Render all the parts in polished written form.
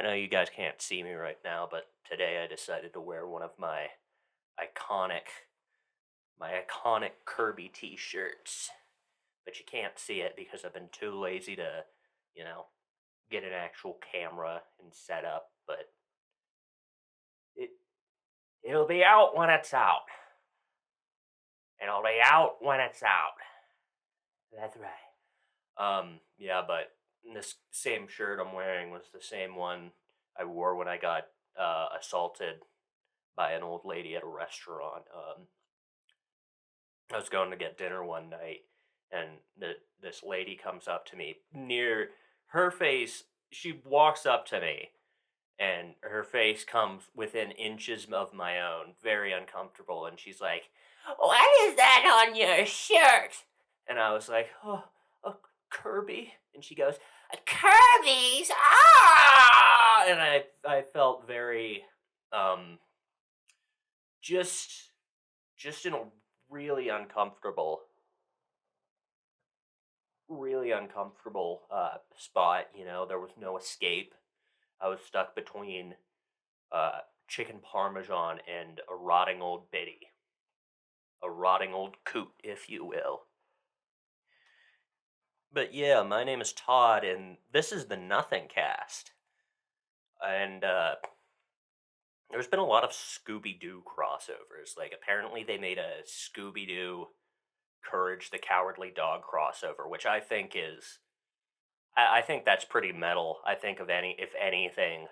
I know you guys can't see me right now, but today I decided to wear one of iconic, my iconic Kirby t-shirts. But you can't see it because I've been too lazy to, you know, get an actual camera and set up. But it it'll be out when it's out. It'll be out when it's out. That's right. Yeah, but this same shirt I'm wearing was the same one I wore when I got assaulted by an old lady at a restaurant. I was going to get dinner one night, and this lady comes up to me near her face. She walks up to me, and her face comes within inches of my own, very uncomfortable. And she's like, "What is that on your shirt?" And I was like, "Oh, a Kirby." And she goes, "A Kirby's ah!" And I felt very um just just in a really uncomfortable really uncomfortable spot. There was no escape. I was stuck between chicken parmesan and a rotting old biddy, a rotting old coot, if you will. But yeah, my name is Todd, and this is the Nothingcast. And there's been a lot of Scooby Doo crossovers. Like, apparently, they made a Scooby Doo Courage the Cowardly Dog crossover, which I think is. I think that's pretty metal. I think if anything,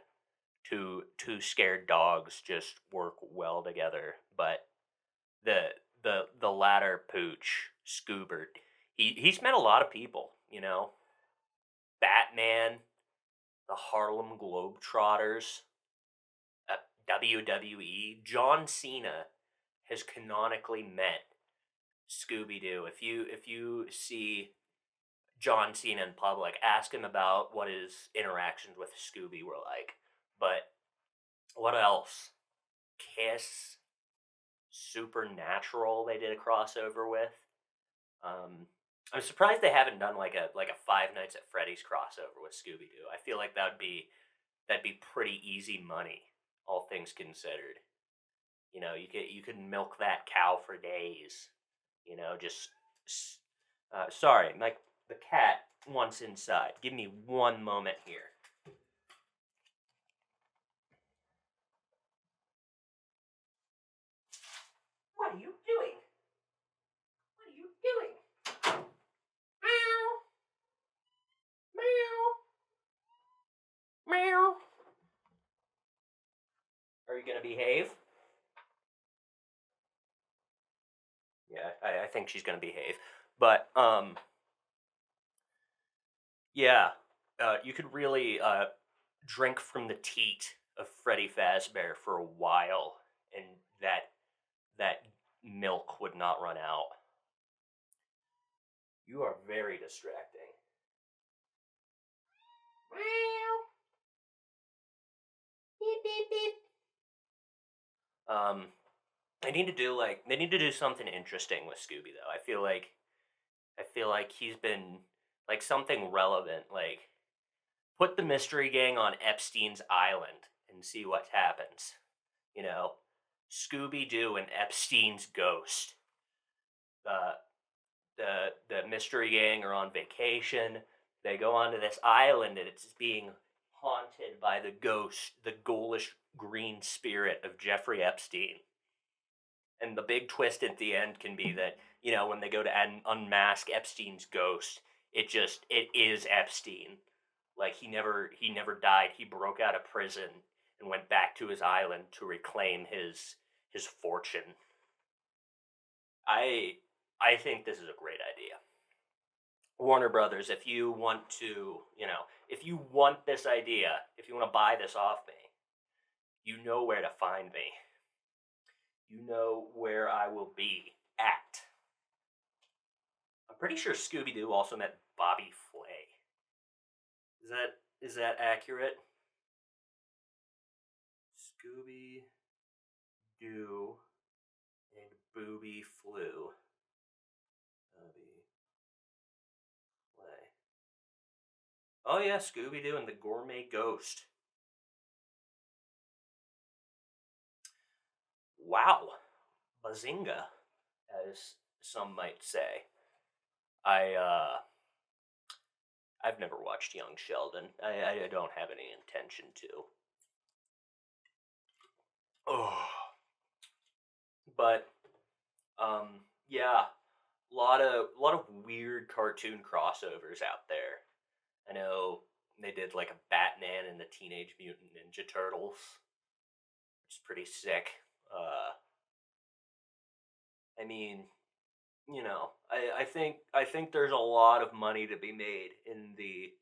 two scared dogs just work well together. But the the latter pooch, Scoobert, he's met a lot of people. Batman, the Harlem Globetrotters, WWE. John Cena has canonically met Scooby Doo. If you see John Cena in public, ask him about what his interactions with Scooby were like. But what else? Kiss, Supernatural. They did a crossover with. Um, I'm surprised they haven't done like a Five Nights at Freddy's crossover with Scooby Doo. I feel like that'd be pretty easy money, all things considered. You could milk that cow for days. Just sorry, the cat wants inside. Give me one moment here. What are you doing? What are you doing? Meow, meow, meow. Are you gonna behave? Yeah, I think she's gonna behave. But yeah, you could really drink from the teat of Freddy Fazbear for a while, and that milk would not run out. You are very distracting. Meow. Beep beep beep. Um, they need to do something interesting with Scooby though. I feel like he's been like something relevant, like put the mystery gang on Epstein's island and see what happens. You know, Scooby Doo and Epstein's ghost. The the mystery gang are on vacation. They go onto this island and it's being haunted by the ghost, the ghoulish green spirit of Jeffrey Epstein. And the big twist at the end can be that, when they go to unmask Epstein's ghost, it is Epstein. Like he never died. He broke out of prison and went back to his island to reclaim his fortune. I I think this is a great idea. Warner Brothers, if you want to, if you want this idea, if you want to buy this off me, you know where to find me. You know where I will be at. I'm pretty sure Scooby Doo also met Bobby Flay. Is that accurate? Scooby Doo and Booby Flew. Bobby Flay. Oh yeah, Scooby Doo and the Gourmet Ghost. Wow, bazinga, as some might say. I I've never watched Young Sheldon. I don't have any intention to. Oh, but yeah, lot of weird cartoon crossovers out there. I know they did like a Batman and the Teenage Mutant Ninja Turtles, which is pretty sick. Uh, I mean, I think there's a lot of money to be made in the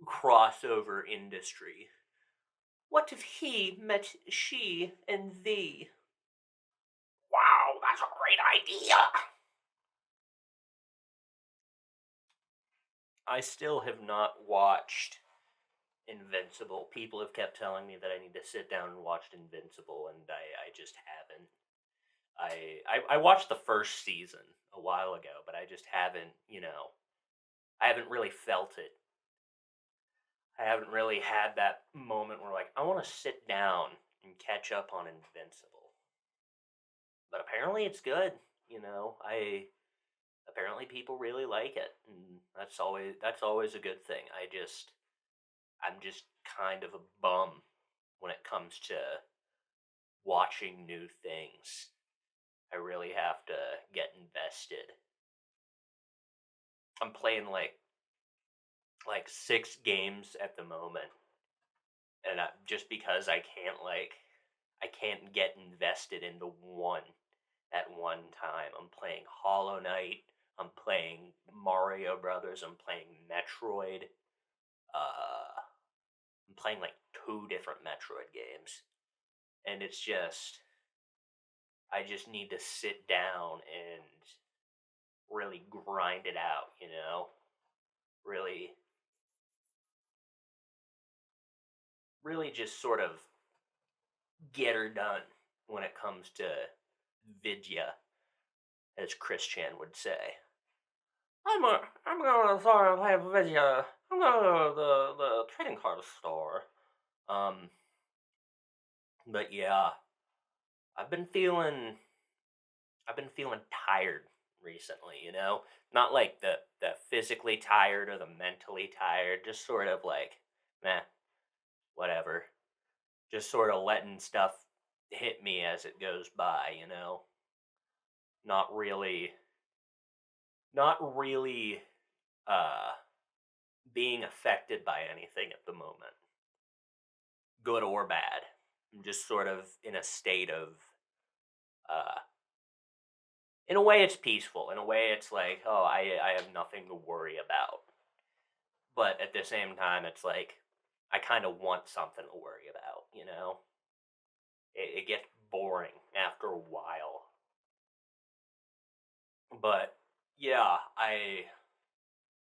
crossover industry. What if he met she and thee? Wow, that's a great idea. I still have not watched Invincible. People have kept telling me that I need to sit down and watch Invincible, and I just haven't. I watched the first season a while ago, but I just haven't, I haven't really felt it. I haven't really had that moment where, like, I want to sit down and catch up on Invincible. But apparently it's good, apparently people really like it, and that's always a good thing. I'm just kind of a bum when it comes to watching new things. I really have to get invested. I'm playing like 6 games at the moment, and just because I can't get invested into one at one time. I'm playing Hollow Knight. I'm playing Mario Brothers. I'm playing Metroid. Uh, I'm playing like 2 different Metroid games, and I just need to sit down and really grind it out. Really, really just sort of get her done when it comes to Vidya, as Christian would say. I'm gonna sort of play Vidya. I'm gonna go to the trading card store. Um, but yeah, I've been feeling I've been feeling tired recently. Not like the physically tired or the mentally tired. Just sort of like, meh, whatever. Just sort of letting stuff hit me as it goes by. Not really, not really uh, being affected by anything at the moment, good or bad. I'm just sort of in a state of, uh, in a way, it's peaceful. In a way, it's like, oh, I have nothing to worry about. But at the same time, it's like, I kind of want something to worry about. It gets boring after a while. But yeah,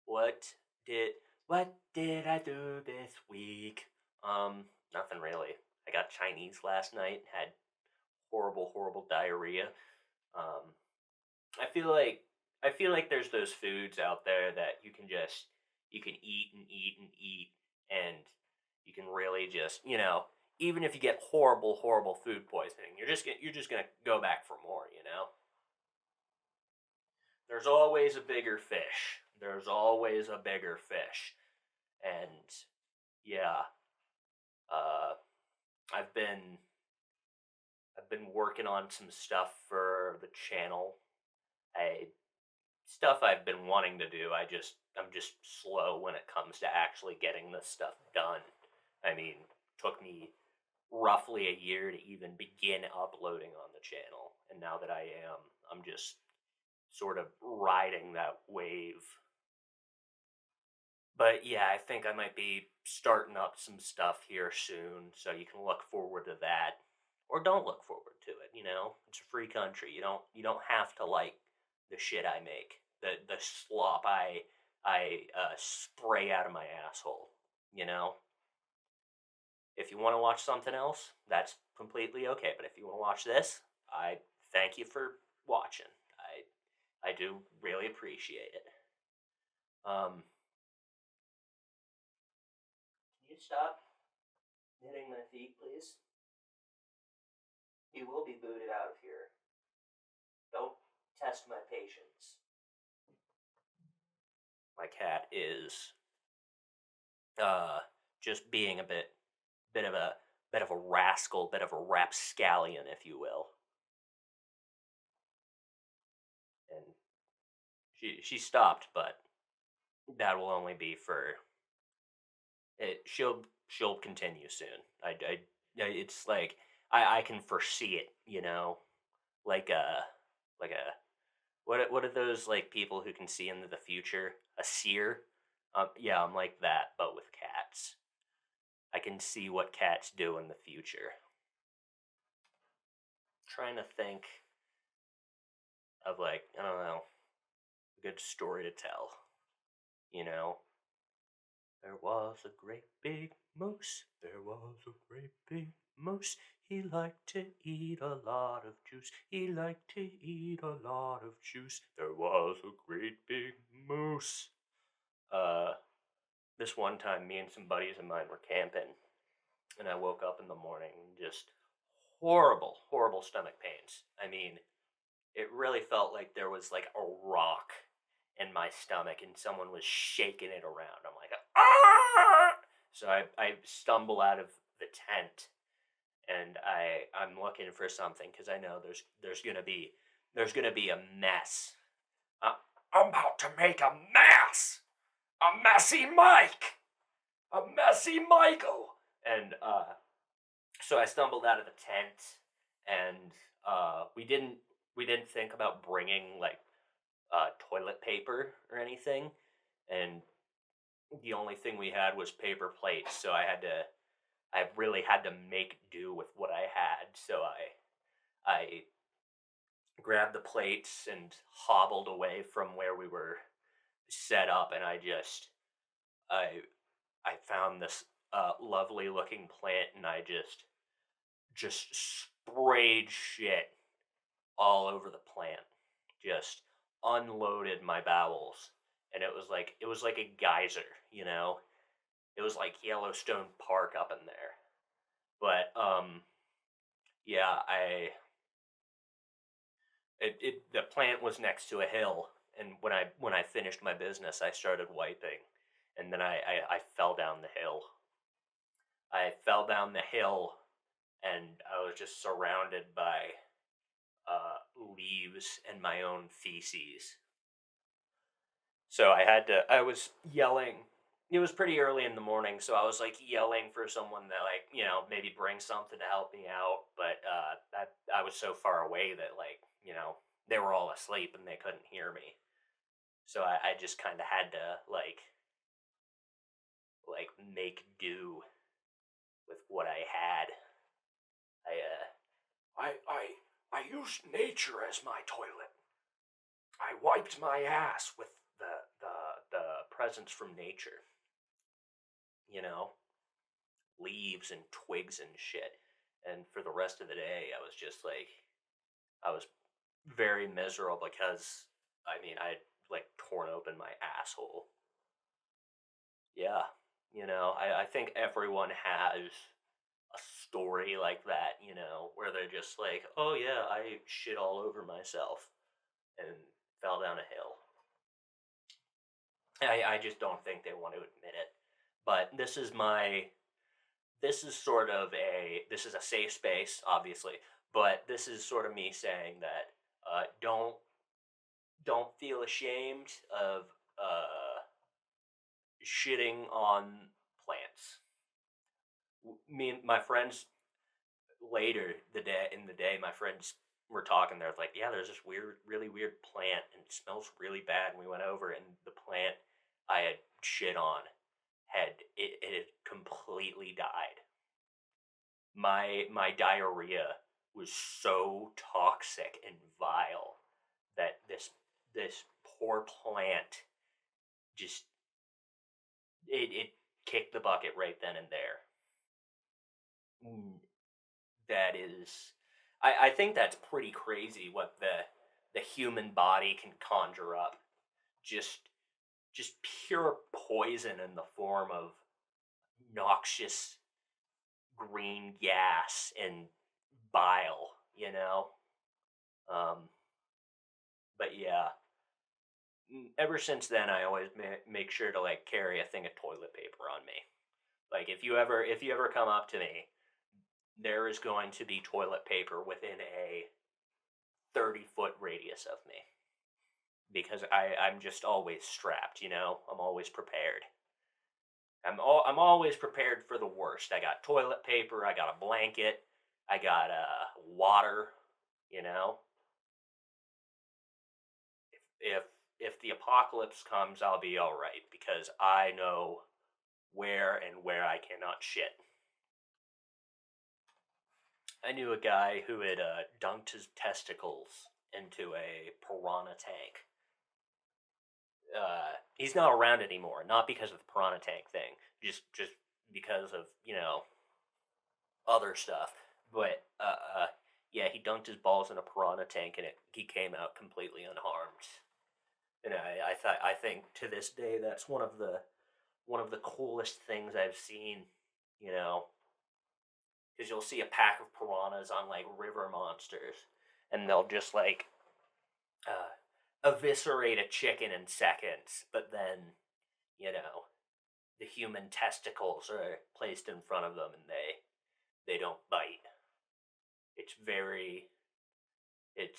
what did what did I do this week? Nothing really. I got Chinese last night, had horrible, horrible diarrhea. Um, I feel like there's those foods out there that you can eat and eat and eat, and you can really just, even if you get horrible, horrible food poisoning, you're just gonna go back for more. There's always a bigger fish. There's always a bigger fish, and yeah, uh, I've been working on some stuff for the channel. I Stuff I've been wanting to do. I'm just slow when it comes to actually getting this stuff done. I mean, took me roughly a year to even begin uploading on the channel, and now that I am, I'm just sort of riding that wave. But yeah, I think I might be starting up some stuff here soon, so you can look forward to that, or don't look forward to it. It's a free country. You don't have to like the shit I make, the slop I spray out of my asshole. You know, if you want to watch something else, that's completely okay. But if you want to watch this, I thank you for watching. I do really appreciate it. Can you stop hitting my feet, please? He will be booted out of here. Don't test my patience. My cat is just being a bit of a bit of a rascal, bit of a rapscallion, if you will. And she stopped, but that will only be for it. She'll continue soon. It's like I can foresee it, like a what are those like people who can see into the future? A seer? Yeah, I'm like that, but with cats. I can see what cats do in the future. Trying to think of like, I don't know, a good story to tell. You know, there was a great big moose. There was a great big moose. He liked to eat a lot of juice. He liked to eat a lot of juice. There was a great big moose. Uh, this one time, me and some buddies of mine were camping, and I woke up in the morning just horrible, horrible stomach pains. I mean, it really felt like there was like a rock in my stomach and someone was shaking it around. I'm like, ah! So I stumble out of the tent and I'm looking for something because I know there's gonna be a mess. Uh, I'm about to make a mess, a messy Mike, a messy Michael, and so I stumbled out of the tent and we didn't think about bringing like toilet paper or anything, and the only thing we had was paper plates. So I really had to make do with what I had. So I grabbed the plates and hobbled away from where we were set up, and I I found this lovely looking plant, and I just sprayed shit all over the plant. Just unloaded my bowels, and it was like a geyser. It was like Yellowstone Park up in there. But yeah, the plant was next to a hill, and when I finished my business, I started wiping, and then I fell down the hill. I fell down the hill, and I was just surrounded by leaves and my own feces. So I was yelling. It was pretty early in the morning, so I was like yelling for someone to like, maybe bring something to help me out. But I was so far away that like, they were all asleep and they couldn't hear me. So I just kind of had to like make do with what I had. I used nature as my toilet. I wiped my ass with the presents from nature. You know, leaves and twigs and shit. And for the rest of the day, I was just like, I was very miserable because, I mean, I had like torn open my asshole. Yeah, I think everyone has a story like that, where they're just like, oh yeah, I shit all over myself and fell down a hill. I just don't think they want to admit it. But this is sort of this is a safe space, obviously, but this is sort of me saying that don't feel ashamed of shitting on plants. Me and my friends later in the day, my friends were talking. They're like, "Yeah, there's this really weird plant, and it smells really bad." And we went over, and the plant I had shit on it had completely died. My diarrhea was so toxic and vile that this poor plant just it kicked the bucket right then and there. Mm, That is, I think that's pretty crazy what the human body can conjure up. Just just pure poison in the form of noxious green gas and bile. you know. Um, but yeah, ever since then, I always make sure to like carry a thing of toilet paper on me. Like if you ever come up to me, there is going to be toilet paper within a 30-foot radius of me because I'm just always strapped. I'm always prepared. I'm always prepared for the worst. I got toilet paper. I got a blanket. I got water. You know, if if the apocalypse comes, I'll be all right because I know where I cannot shit. I knew a guy who had dunked his testicles into a piranha tank. He's not around anymore, not because of the piranha tank thing, just because of other stuff. But yeah, he dunked his balls in a piranha tank, and he came out completely unharmed. And I think to this day that's one of the coolest things I've seen. You know, because you'll see a pack of piranhas on like river monsters, and they'll just like eviscerate a chicken in seconds, but then the human testicles are placed in front of them, and they don't bite. It's very it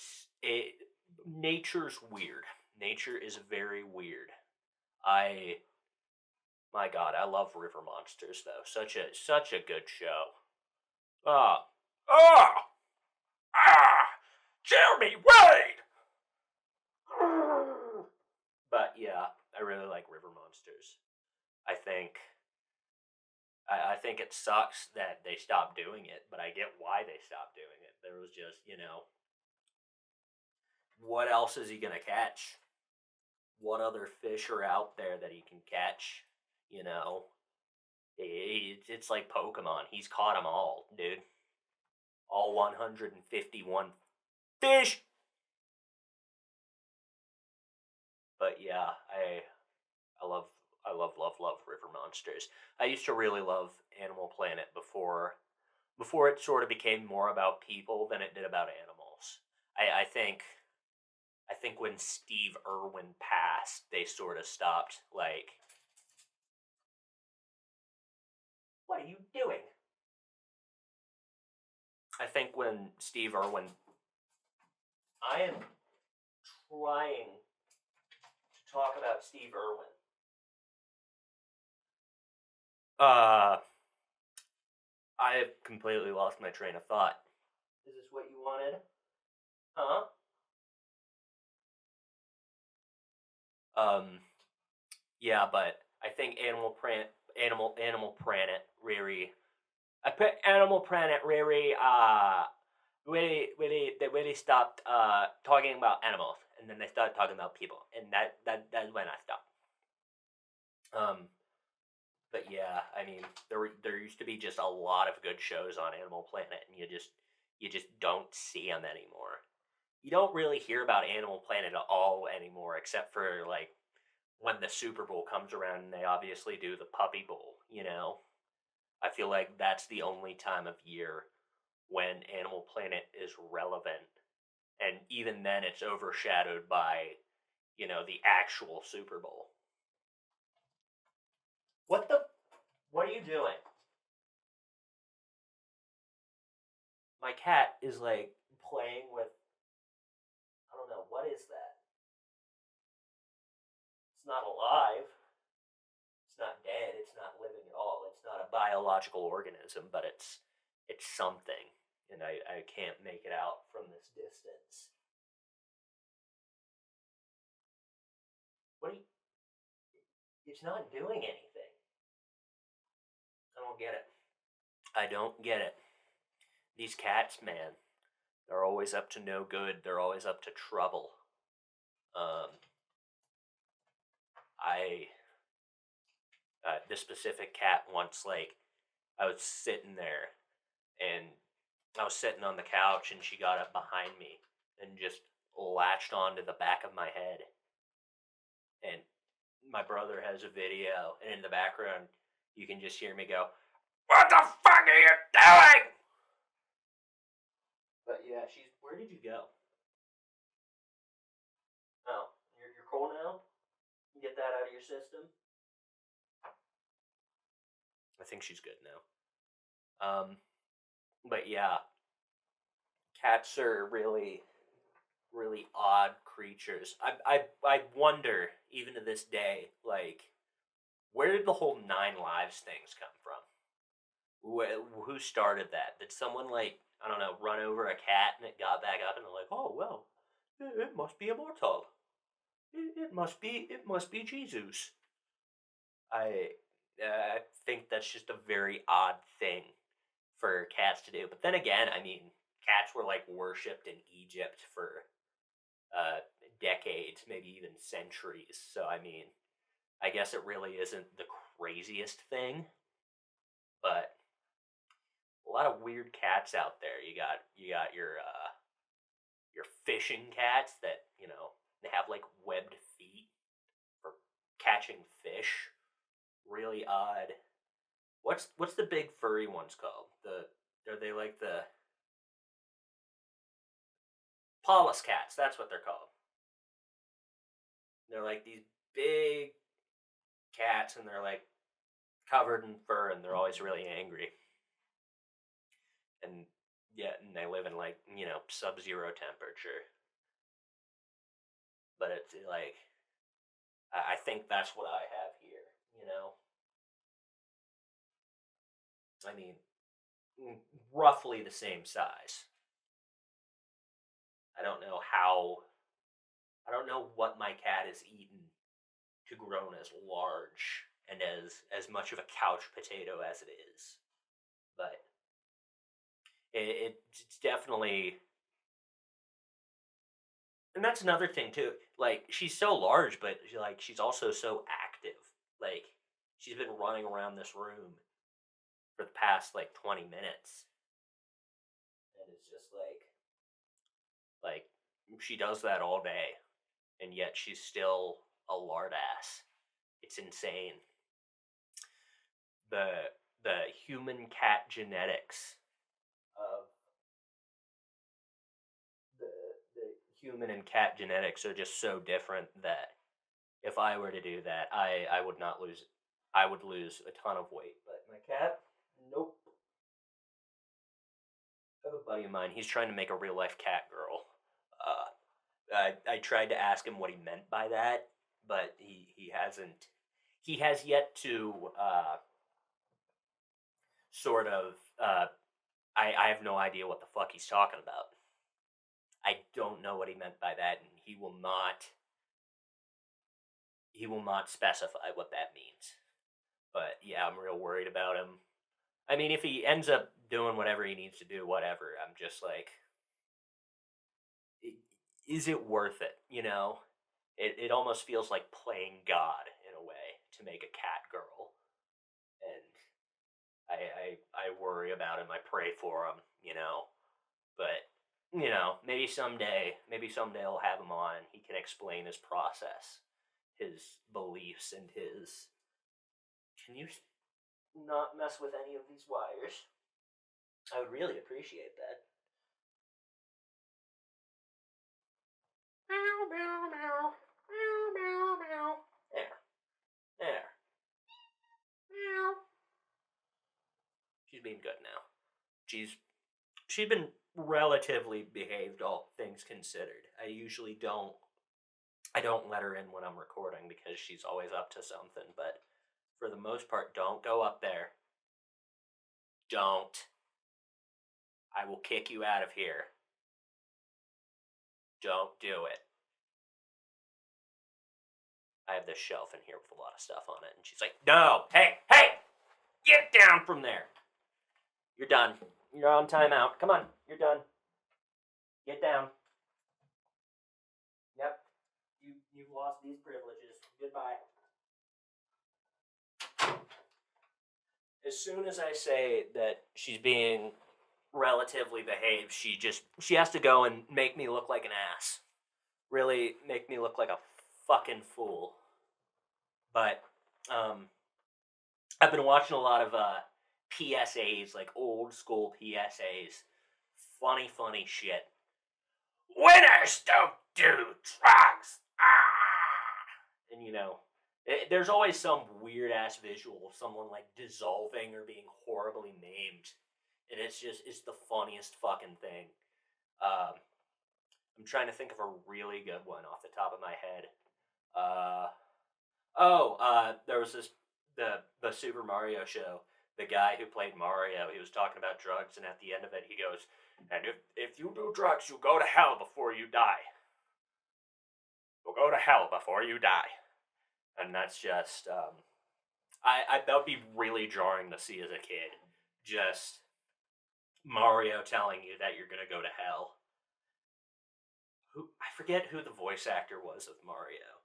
nature's weird. Nature is very weird. I My God, I love River Monsters though. Such a good show. Ah, ah, ah, Jeremy Wade. But yeah, I really like River Monsters. I think I think it sucks that they stopped doing it, but I get why they stopped doing it. There was just, what else is he gonna catch? What other fish are out there that he can catch? You know, it's like Pokemon. He's caught them all, dude. All 151 fish. But yeah, I love River Monsters. I used to really love Animal Planet before it sort of became more about people than it did about animals. I think when Steve Irwin passed, they sort of stopped. Like, what are you doing? I think when Steve Irwin, I am trying to talk about Steve Irwin. I have completely lost my train of thought. Is this what you wanted? Huh? Um, yeah, but I think Animal Planet really. I put Animal Planet they really stopped talking about animals, and then they started talking about people, and that's when I stopped. Um, but yeah, I mean, there used to be just a lot of good shows on Animal Planet, and you just don't see them anymore. You don't really hear about Animal Planet at all anymore, except for like when the Super Bowl comes around, and they obviously do the Puppy Bowl. I feel like that's the only time of year when Animal Planet is relevant, and even then, it's overshadowed by the actual Super Bowl. What the? What are you doing? My cat is like playing with. I don't know what is that. It's not alive. It's not dead. It's not living at all. It's not a biological organism, but it's something, and I can't make it out from this distance. What are you? It's not doing anything. I don't get it. I don't get it. These cats, man, they're always up to no good. They're always up to trouble. Um, I this specific cat once, like, I was sitting there, and I was sitting on the couch, and she got up behind me and just latched onto the back of my head. And my brother has a video, and in the background, you can just hear me go, "What the fuck are you doing?" But yeah, Where did you go? Oh, you're cool now? You get that out of your system? I think she's good now. But yeah, cats are really, really odd creatures. I wonder, even to this day, like, where did the whole 9 lives things come from? Who started that? Did someone, like, I don't know, run over a cat and it got back up and they're like, oh well, it must be immortal. It must be Jesus. I I think that's just a very odd thing for cats to do. But then again, I mean, cats were like worshipped in Egypt for uh, decades, maybe even centuries. So I mean, I guess it really isn't the craziest thing, but a lot of weird cats out there. You got your fishing cats that they have like webbed feet for catching fish. Really odd. What's the big furry ones called? Are they like the Paulus cats? That's what they're called. They're like these big cats, and they're like covered in fur, and they're always really angry. And yeah, and they live in like sub-zero temperature. But it's like I think that's what I have here. I mean, roughly the same size. I don't know how. I don't know what my cat has eaten to grown as large and as much of a couch potato as it is. But it's definitely, and that's another thing too. Like she's so large, but she's also so active. Like she's been running around this room for the past like 20 minutes, and it's just like she does that all day, and yet she's still a lard ass. It's insane. The human cat genetics of the the human and cat genetics are just so different that if I were to do that, I would not lose. I would lose a ton of weight. But my cat, nope. I have a buddy of mine. He's trying to make a real life cat girl. I tried to ask him what he meant by that, but he hasn't. He has yet to sort of. I have no idea what the fuck he's talking about. I don't know what he meant by that, and he will not. He will not specify what that means. But yeah, I'm real worried about him. I mean, if he ends up doing whatever he needs to do, whatever, I'm just like, is it worth it? It almost feels like playing God in a way to make a cat girl, and I worry about him. I pray for him, but maybe someday I'll have him on. He can explain his process, his beliefs, and his. Can you not mess with any of these wires? I would really appreciate that. Meow, meow, meow. Meow, meow, meow. There. There. Meow. She's being good now. She's she's been relatively behaved, all things considered. I don't let her in when I'm recording because she's always up to something, but for the most part, don't go up there. Don't. I will kick you out of here. Don't do it. I have this shelf in here with a lot of stuff on it, and she's like, no, hey, hey, get down from there. You're done. You're on timeout. Come on, you're done. Get down. Yep. You've lost these privileges. Goodbye. As soon as I say that she's being relatively behaved, she has to go and make me look like an ass. Really make me look like a fucking fool. But I've been watching a lot of PSAs, like old school PSAs. Funny shit. Winners don't do drugs. And there's always some weird ass visual of someone like dissolving or being horribly maimed, and it's the funniest fucking thing. Um, I'm trying to think of a really good one off the top of my head. Uh, there was the Super Mario show. The guy who played Mario, he was talking about drugs, and at the end of it, he goes, "And if you do drugs, you go to hell before you die. You'll go to hell before you die." And that's just, that would be really jarring to see as a kid. Just Mario telling you that you're gonna go to hell. I forget who the voice actor was of Mario.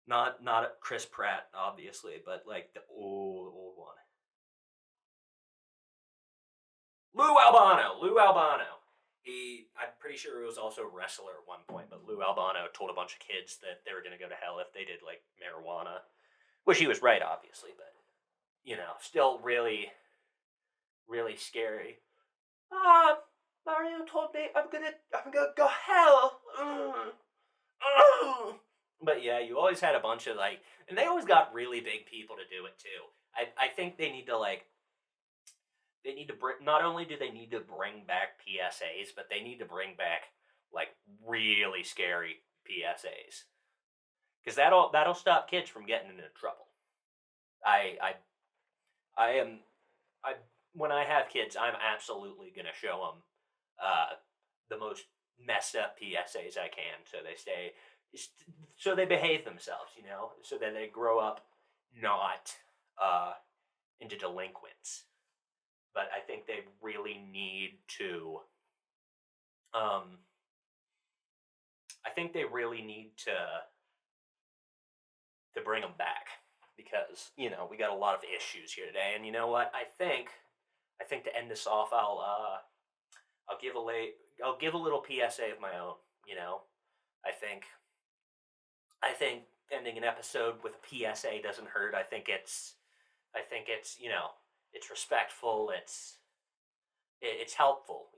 Not Chris Pratt, obviously, but like the old one. Lou Albano. Lou Albano. I'm pretty sure he was also a wrestler at one point, but Lou Albano told a bunch of kids that they were going to go to hell if they did like marijuana, which he was right, obviously, but still really, really scary. Ah, Mario told me I'm gonna go hell. But yeah, you always had a bunch of like, and they always got really big people to do it too. I think they need to like they need to bring. Not only do they need to bring back PSAs, but they need to bring back like really scary PSAs because that'll stop kids from getting into trouble. I I I am I When I have kids, I'm absolutely gonna show them uh, the most messed up PSAs I can, so they stay, so they behave themselves, so that they grow up not uh, into delinquents. But I think they really need to. Um, I think they really need to bring them back because we got a lot of issues here today, and you know what? I think to end this off, I'll give a I'll give a little PSA of my own. You know, I think I think ending an episode with a PSA doesn't hurt. I think it's it's respectful. It's helpful.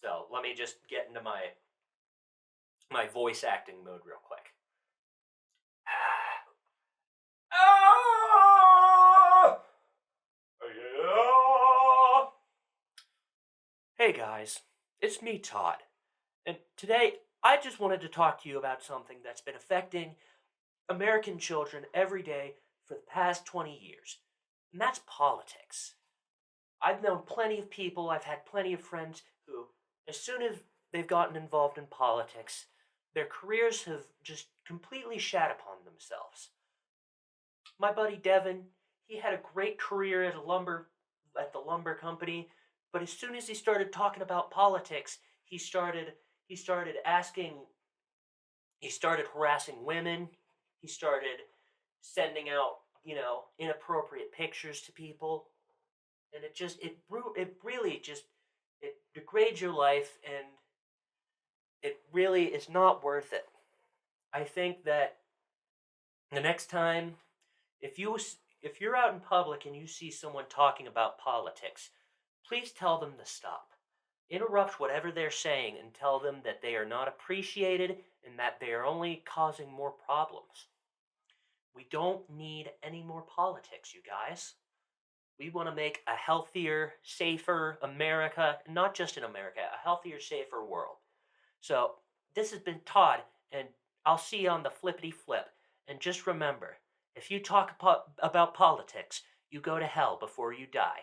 So let me just get into my voice acting mode real quick. Ah! Yeah. Hey guys, it's me, Todd, and today I just wanted to talk to you about something that's been affecting American children every day for the past 20 years, and that's politics. I've known plenty of people, I've had plenty of friends who, as soon as they've gotten involved in politics, their careers have just completely shat upon themselves. My buddy Devin, he had a great career at the lumber company, but as soon as he started talking about politics, he started asking he started harassing women, he started sending out, inappropriate pictures to people, and it really just it degrades your life, and it really is not worth it. I think that the next time, if you're out in public and you see someone talking about politics, please tell them to stop. Interrupt whatever they're saying and tell them that they are not appreciated and that they are only causing more problems. We don't need any more politics, you guys. We want to make a healthier, safer America, not just in America, a healthier, safer world. So, this has been Todd, and I'll see you on the flippity flip. And just remember, if you talk about politics, you go to hell before you die.